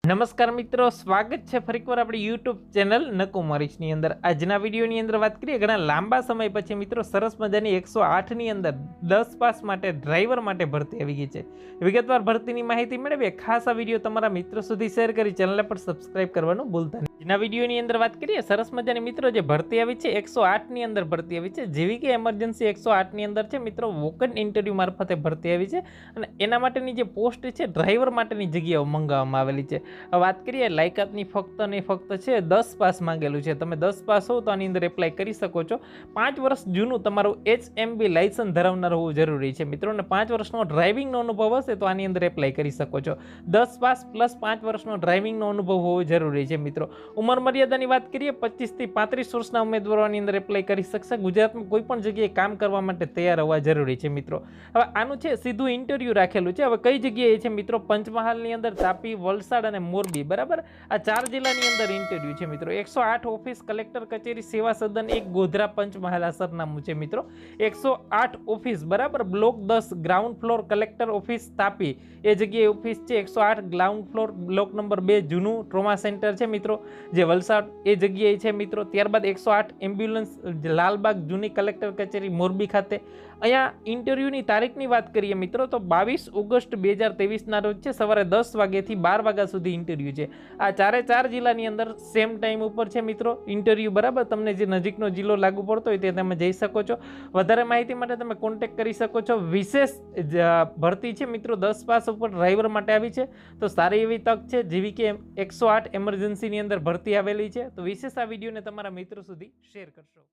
નમસ્કાર મિત્રો, સ્વાગત છે ફરીકવાર આપણી યુટ્યુબ ચેનલ નકુમારીશની અંદર। આજના વિડીયોની અંદર વાત કરીએ ઘણા લાંબા સમય પછી મિત્રો સરસ મજાની 108ની અંદર 10 પાસ માટે ડ્રાઈવર માટે ભરતી આવી ગઈ છે। વિગતવાર ભરતીની માહિતી મેળવીએ, ખાસ આ વિડીયો તમારા મિત્રો સુધી શેર કરી ચેનલ પર સબસ્ક્રાઇબ કરવાનું ભૂલતા નહીં। આજના વિડીયોની અંદર વાત કરીએ સરસ મજાની મિત્રો જે ભરતી આવી છે 108ની અંદર ભરતી આવી છે, જેવી કે એમરજન્સી 108ની અંદર છે મિત્રો વોકન ઇન્ટરવ્યૂ મારફતે ભરતી આવી છે અને એના માટેની જે પોસ્ટ છે ડ્રાઈવર માટેની જગ્યાઓ મંગાવવામાં આવેલી છે। વાત કરીએ લાયકાતની ફક્ત ને ફક્ત છે 10 પાસ માંગેલું છે। તમે 10 પાસ હો તો આની અંદર એપ્લાય કરી શકો છો। 5 વર્ષ જૂનું તમારું HMB લાયસન્સ ધરાવનાર હોવું જરૂરી છે મિત્રો, અને 5 વર્ષનો ડ્રાઇવિંગનો અનુભવ હશે તો આની અંદર એપ્લાય કરી શકો છો। 10 પાસ પ્લસ 5 વર્ષનો ડ્રાઇવિંગનો અનુભવ હોવો જરૂરી છે મિત્રો। ઉંમર મર્યાદાની વાત કરીએ 25 થી 35 વર્ષના ઉમેદવારો આની અંદર એપ્લાય કરી શકશે। ગુજરાતમાં કોઈ પણ જગ્યાએ કામ કરવા માટે તૈયાર હોવા જરૂરી છે મિત્રો। હવે આનું છે સીધું ઇન્ટરવ્યૂ રાખેલું છે। હવે કઈ જગ્યાએ છે મિત્રો? પંચમહાલની અંદર, તાપી, વલસાડ અને મોરબી, બરાબર? આ 4 જિલ્લાની અંદર ઇન્ટરવ્યૂ છે મિત્રો। 108 ઓફિસ કલેક્ટર કચેરી સેવા સદન 1 ગોધરા પંચમહાલ આ સરનામું છે મિત્રો। 108 ઓફિસ, બરાબર? Block 10 ground floor collector office Tapi એ જગ્યાએ ઓફિસ છે। 108 ગ્રાઉન્ડ ફ્લોર બ્લોક નંબર 2 જૂનું ટ્રોમા સેન્ટર છે મિત્રો, જે વલસાડ એ જગ્યાએ છે મિત્રો। ત્યારબાદ 108 એમ્બ્યુલન્સ લાલબાગ જૂની કલેક્ટર કચેરી મોરબી ખાતે। અહીંયા ઇન્ટરવ્યૂની તારીખની વાત કરીએ મિત્રો તો 22 ઓગસ્ટ 2023ના રોજ છે, સવારે 10 વાગ્યાથી 12 વાગ્યા સુધી ઇન્ટરવ્યૂ છે। આ 4 જિલ્લાની અંદર સેમ ટાઈમ ઉપર છે મિત્રો ઇન્ટરવ્યૂ, બરાબર? તમને જે નજીકનો જિલ્લો લાગુ પડતો હોય તે તમે જઈ શકો છો। વધારે માહિતી માટે તમે કોન્ટેક્ટ કરી શકો છો। વિશેષ ભરતી છે મિત્રો 10 પાસ ઉપર ડ્રાઈવર માટે આવી છે, તો સારી એવી તક છે, જેવી કે 108 એમરજન્સીની અંદર ભરતી આવેલી છે। તો વિશેષ આ વિડીયોને તમારા મિત્રો સુધી શેર કરશો।